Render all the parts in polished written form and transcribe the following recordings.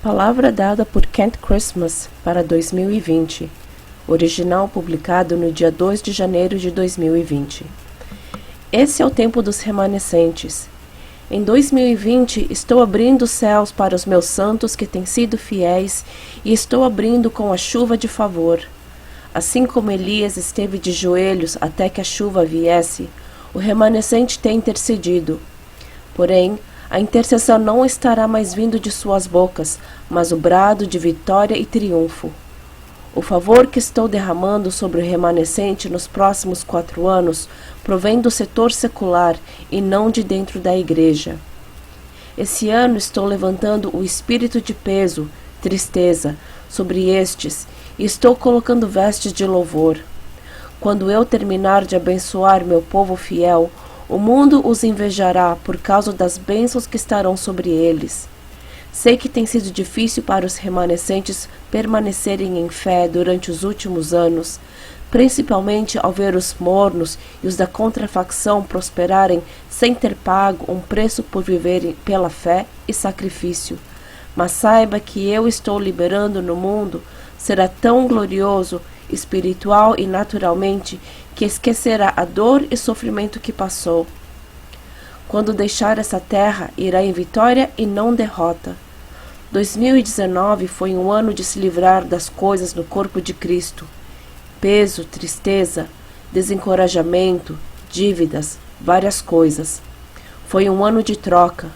Palavra dada por Kent Christmas para 2020. Original publicado no dia 2 de janeiro de 2020. Esse é o tempo dos remanescentes. Em 2020 estou abrindo os céus para os meus santos que têm sido fiéis e estou abrindo com a chuva de favor. Assim como Elias esteve de joelhos até que a chuva viesse, o remanescente tem intercedido. Porém, a intercessão não estará mais vindo de suas bocas, mas o brado de vitória e triunfo. O favor que estou derramando sobre o remanescente nos próximos 4 anos provém do setor secular e não de dentro da igreja. Esse ano estou levantando o espírito de peso, tristeza, sobre estes e estou colocando vestes de louvor. Quando eu terminar de abençoar meu povo fiel, o mundo os invejará por causa das bênçãos que estarão sobre eles. Sei que tem sido difícil para os remanescentes permanecerem em fé durante os últimos anos, principalmente ao ver os mornos e os da contrafacção prosperarem sem ter pago um preço por viverem pela fé e sacrifício. Mas saiba que eu estou liberando no mundo será tão glorioso, espiritual e naturalmente, que esquecerá a dor e sofrimento que passou. Quando deixar essa terra, irá em vitória e não derrota. 2019 foi um ano de se livrar das coisas no corpo de Cristo. Peso, tristeza, desencorajamento, dívidas, várias coisas. Foi um ano de troca.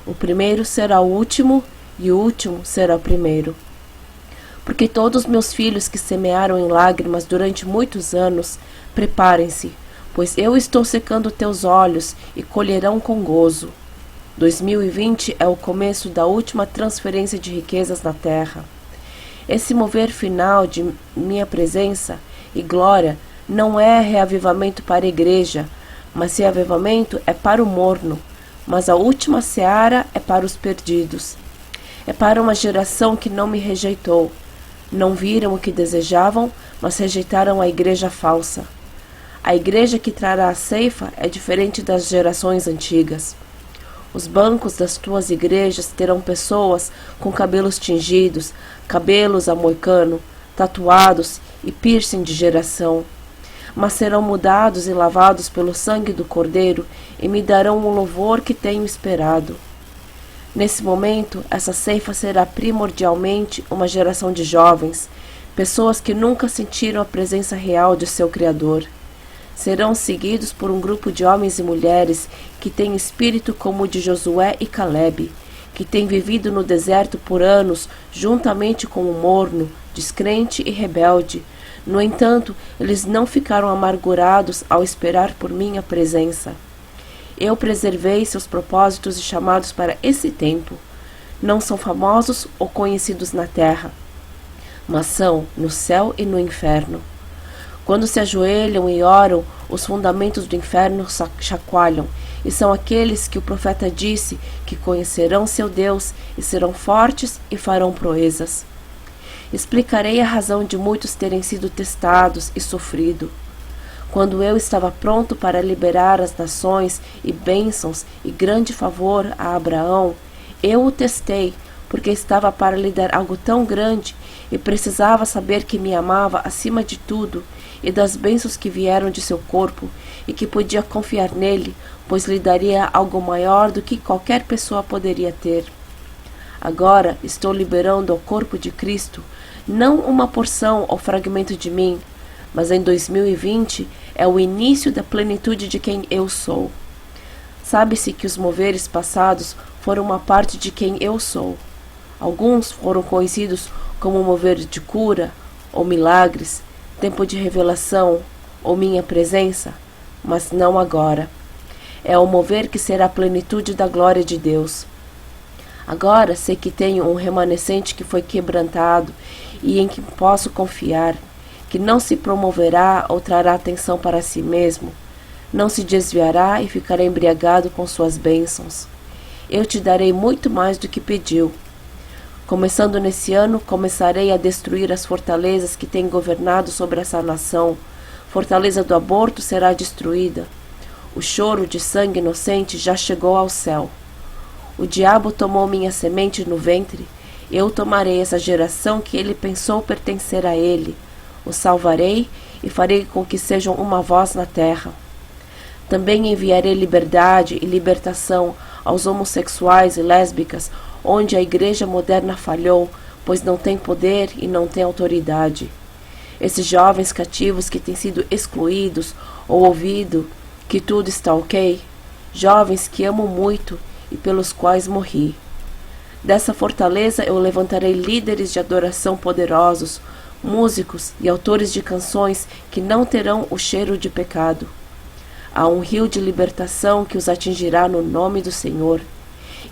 O primeiro será o último e o último será o primeiro. Porque todos meus filhos que semearam em lágrimas durante muitos anos, preparem-se, pois eu estou secando teus olhos e colherão com gozo. 2020 é o começo da última transferência de riquezas na terra. Esse mover final de minha presença e glória não é reavivamento para a igreja, mas reavivamento é para o morno, mas a última seara é para os perdidos. É para uma geração que não me rejeitou. Não viram o que desejavam, mas rejeitaram a igreja falsa. A igreja que trará a ceifa é diferente das gerações antigas. Os bancos das tuas igrejas terão pessoas com cabelos tingidos, cabelos a moicano, tatuados e piercing de geração. Mas serão mudados e lavados pelo sangue do Cordeiro e me darão o louvor que tenho esperado. Nesse momento, essa ceifa será primordialmente uma geração de jovens, pessoas que nunca sentiram a presença real de seu Criador. Serão seguidos por um grupo de homens e mulheres que têm espírito como o de Josué e Calebe, que têm vivido no deserto por anos juntamente com o morno, descrente e rebelde. No entanto, eles não ficaram amargurados ao esperar por minha presença. Eu preservei seus propósitos e chamados para esse tempo. Não são famosos ou conhecidos na terra, mas são no céu e no inferno. Quando se ajoelham e oram, os fundamentos do inferno chacoalham, e são aqueles que o profeta disse que conhecerão seu Deus e serão fortes e farão proezas. Explicarei a razão de muitos terem sido testados e sofrido. Quando eu estava pronto para liberar as nações e bênçãos e grande favor a Abraão, eu o testei, porque estava para lhe dar algo tão grande e precisava saber que me amava acima de tudo e das bênçãos que vieram de seu corpo e que podia confiar nele, pois lhe daria algo maior do que qualquer pessoa poderia ter. Agora estou liberando ao corpo de Cristo não uma porção ou fragmento de mim, mas em 2020 é o início da plenitude de quem eu sou. Sabe-se que os moveres passados foram uma parte de quem eu sou. Alguns foram conhecidos como mover de cura, ou milagres, tempo de revelação, ou minha presença, mas não agora. É o mover que será a plenitude da glória de Deus. Agora sei que tenho um remanescente que foi quebrantado e em que posso confiar, que não se promoverá ou trará atenção para si mesmo, não se desviará e ficará embriagado com suas bênçãos. Eu te darei muito mais do que pediu. Começando nesse ano, começarei a destruir as fortalezas que têm governado sobre essa nação. Fortaleza do aborto será destruída. O choro de sangue inocente já chegou ao céu. O diabo tomou minha semente no ventre Eu tomarei essa geração que ele pensou pertencer a ele, os salvarei e farei com que sejam uma voz na terra. Também enviarei liberdade e libertação aos homossexuais e lésbicas, onde a igreja moderna falhou, pois não tem poder e não tem autoridade. Esses jovens cativos que têm sido excluídos ou ouvido que tudo está ok, jovens que amo muito e pelos quais morri. Dessa fortaleza eu levantarei líderes de adoração poderosos, músicos e autores de canções que não terão o cheiro de pecado. Há um rio de libertação que os atingirá no nome do Senhor.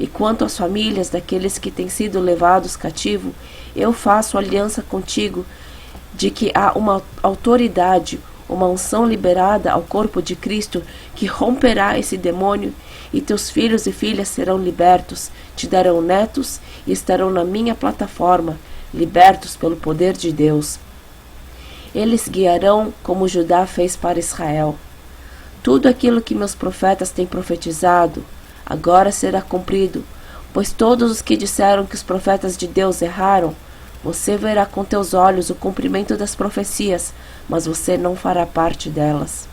E quanto às famílias daqueles que têm sido levados cativo, eu faço aliança contigo de que há uma autoridade, uma unção liberada ao corpo de Cristo que romperá esse demônio, e teus filhos e filhas serão libertos, te darão netos e estarão na minha plataforma, libertos pelo poder de Deus. Eles guiarão como Judá fez para Israel. Tudo aquilo que meus profetas têm profetizado, agora será cumprido, pois todos os que disseram que os profetas de Deus erraram, você verá com teus olhos o cumprimento das profecias, mas você não fará parte delas.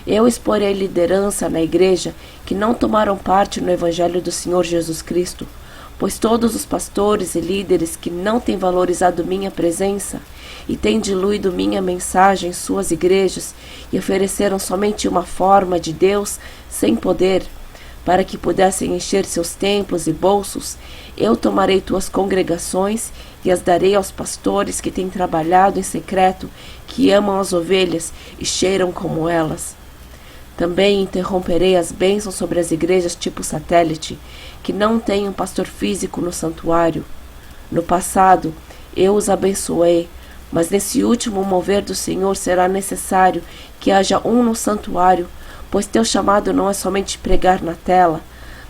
Eu exporei liderança na igreja que não tomaram parte no Evangelho do Senhor Jesus Cristo, pois todos os pastores e líderes que não têm valorizado minha presença e têm diluído minha mensagem em suas igrejas e ofereceram somente uma forma de Deus sem poder, para que pudessem encher seus templos e bolsos, eu tomarei tuas congregações e as darei aos pastores que têm trabalhado em secreto, que amam as ovelhas e cheiram como elas. Também interromperei as bênçãos sobre as igrejas tipo satélite, que não têm um pastor físico no santuário. No passado, eu os abençoei, mas nesse último mover do Senhor será necessário que haja um no santuário, pois teu chamado não é somente pregar na tela,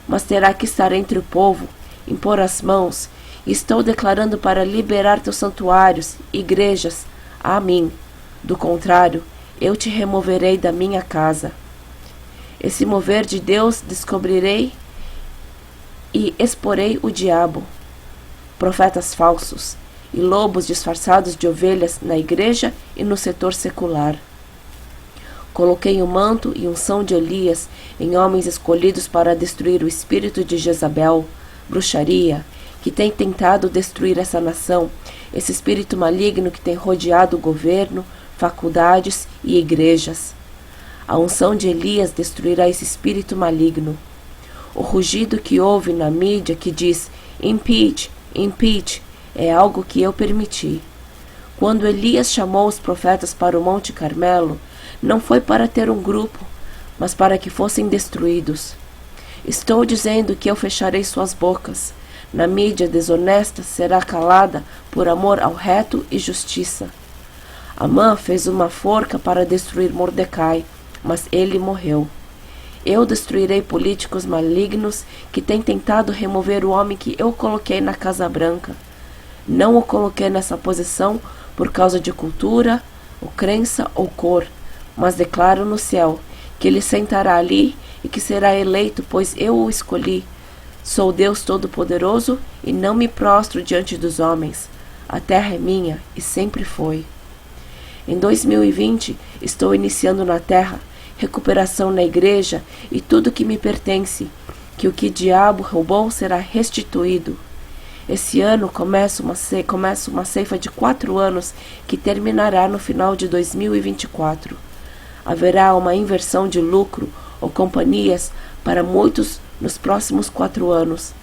mas terá que estar entre o povo, impor as mãos, e estou declarando para liberar teus santuários, igrejas, a mim. Do contrário, eu te removerei da minha casa. Esse mover de Deus descobrirei e exporei o diabo, profetas falsos e lobos disfarçados de ovelhas na igreja e no setor secular. Coloquei o manto e unção de Elias em homens escolhidos para destruir o espírito de Jezabel, bruxaria, que tem tentado destruir essa nação, esse espírito maligno que tem rodeado o governo, faculdades e igrejas. A unção de Elias destruirá esse espírito maligno. O rugido que houve na mídia que diz impeach, impeach, é algo que eu permiti. Quando Elias chamou os profetas para o Monte Carmelo, não foi para ter um grupo, mas para que fossem destruídos. Estou dizendo que eu fecharei suas bocas. Na mídia desonesta será calada por amor ao reto e justiça. Amã fez uma forca para destruir Mordecai, mas ele morreu. Eu destruirei políticos malignos que têm tentado remover o homem que eu coloquei na Casa Branca. Não o coloquei nessa posição por causa de cultura, ou crença ou cor, mas declaro no céu que ele sentará ali e que será eleito, pois eu o escolhi. Sou Deus Todo-Poderoso e não me prostro diante dos homens. A terra é minha e sempre foi. Em 2020, estou iniciando na terra recuperação na igreja e tudo que me pertence, que o que o diabo roubou será restituído. Esse ano começa uma ceifa de 4 anos que terminará no final de 2024. Haverá uma inversão de lucro ou companhias para muitos nos próximos 4 anos.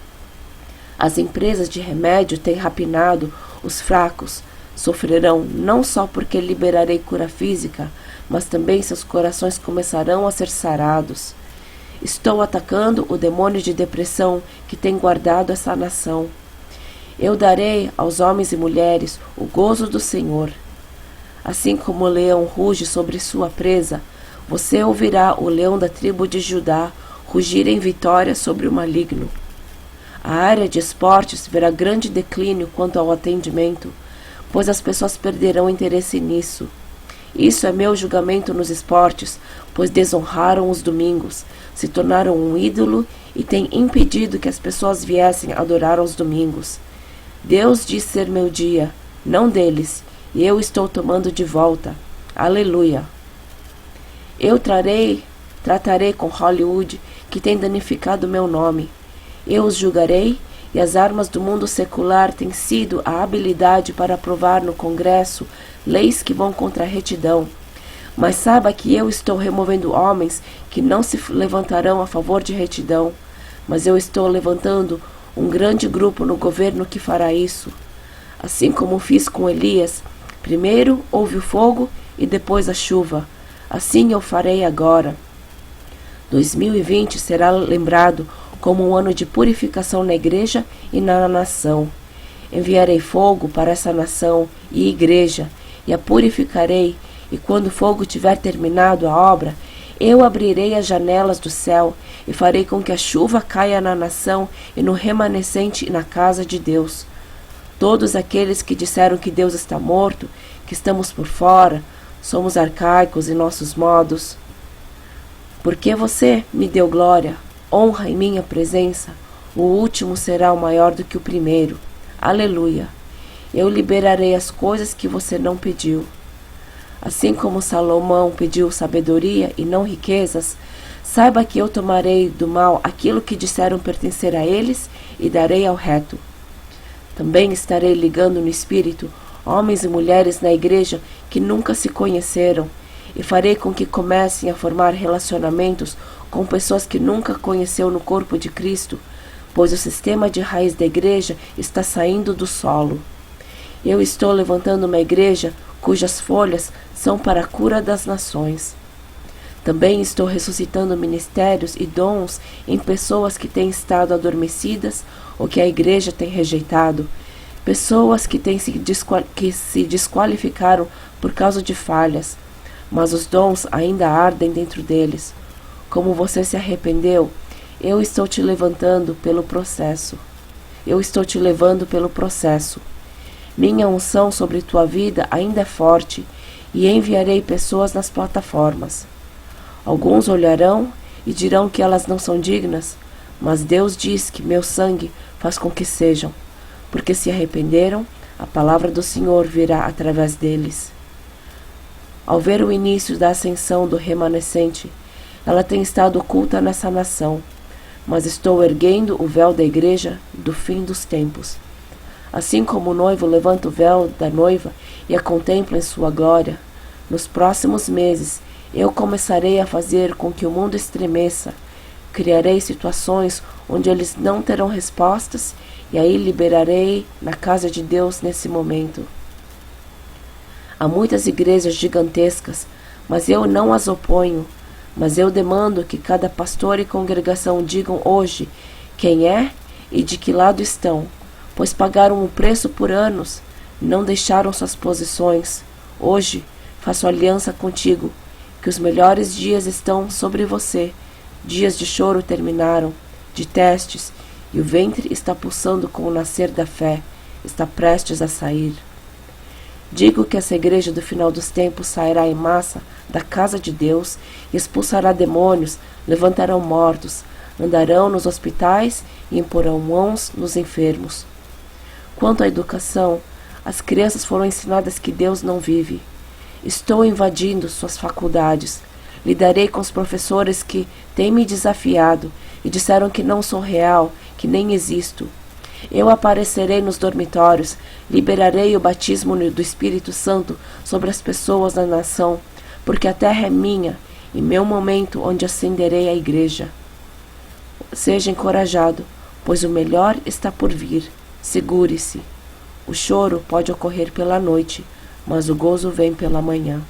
As empresas de remédio têm rapinado os fracos, sofrerão não só porque liberarei cura física, mas também seus corações começarão a ser sarados. Estou atacando o demônio de depressão que tem guardado essa nação. Eu darei aos homens e mulheres o gozo do Senhor. Assim como o leão ruge sobre sua presa, você ouvirá o leão da tribo de Judá rugir em vitória sobre o maligno. A área de esportes verá grande declínio quanto ao atendimento, pois as pessoas perderão interesse nisso. Isso é meu julgamento nos esportes, pois desonraram os domingos, se tornaram um ídolo e têm impedido que as pessoas viessem adorar aos domingos. Deus diz ser meu dia, não deles, e eu estou tomando de volta. Aleluia! Eu tratarei com Hollywood, que tem danificado meu nome. Eu os julgarei, e as armas do mundo secular têm sido a habilidade para aprovar no Congresso leis que vão contra a retidão. Mas saiba que eu estou removendo homens que não se levantarão a favor de retidão, mas eu estou levantando um grande grupo no governo que fará isso. Assim como fiz com Elias, primeiro houve o fogo e depois a chuva. Assim eu farei agora. 2020 será lembrado como um ano de purificação na igreja e na nação. Enviarei fogo para essa nação e igreja, e a purificarei, e quando o fogo tiver terminado a obra, eu abrirei as janelas do céu e farei com que a chuva caia na nação e no remanescente e na casa de Deus. Todos aqueles que disseram que Deus está morto, que estamos por fora, somos arcaicos em nossos modos. Porque você me deu glória, honra em minha presença, o último será o maior do que o primeiro. Aleluia! Eu liberarei as coisas que você não pediu. Assim como Salomão pediu sabedoria e não riquezas, saiba que eu tomarei do mal aquilo que disseram pertencer a eles e darei ao reto. Também estarei ligando no espírito homens e mulheres na igreja que nunca se conheceram, e farei com que comecem a formar relacionamentos com pessoas que nunca conheceu no corpo de Cristo, pois o sistema de raiz da igreja está saindo do solo. Eu estou levantando uma igreja cujas folhas são para a cura das nações. Também estou ressuscitando ministérios e dons em pessoas que têm estado adormecidas ou que a igreja tem rejeitado, pessoas que se desqualificaram por causa de falhas, mas os dons ainda ardem dentro deles. Como você se arrependeu, eu estou te levantando pelo processo. Minha unção sobre tua vida ainda é forte, e enviarei pessoas nas plataformas. Alguns olharão e dirão que elas não são dignas, mas Deus diz que meu sangue faz com que sejam, porque se arrependeram, a palavra do Senhor virá através deles. Ao ver o início da ascensão do remanescente, ela tem estado oculta nessa nação, mas estou erguendo o véu da igreja do fim dos tempos. Assim como o noivo levanta o véu da noiva e a contempla em sua glória, nos próximos meses eu começarei a fazer com que o mundo estremeça. Criarei situações onde eles não terão respostas e aí liberarei na casa de Deus nesse momento. Há muitas igrejas gigantescas, mas eu não as oponho. Mas eu demando que cada pastor e congregação digam hoje quem é e de que lado estão, pois pagaram o preço por anos, não deixaram suas posições. Hoje faço aliança contigo, que os melhores dias estão sobre você. Dias de choro terminaram, de testes, e o ventre está pulsando com o nascer da fé, está prestes a sair. Digo que essa igreja do final dos tempos sairá em massa da casa de Deus e expulsará demônios, levantarão mortos, andarão nos hospitais e imporão mãos nos enfermos. Quanto à educação, as crianças foram ensinadas que Deus não vive. Estou invadindo suas faculdades. Lidarei com os professores que têm me desafiado e disseram que não sou real, que nem existo. Eu aparecerei nos dormitórios, liberarei o batismo do Espírito Santo sobre as pessoas da nação, porque a terra é minha e meu momento onde acenderei a igreja. Seja encorajado, pois o melhor está por vir. Segure-se. O choro pode ocorrer pela noite, mas o gozo vem pela manhã.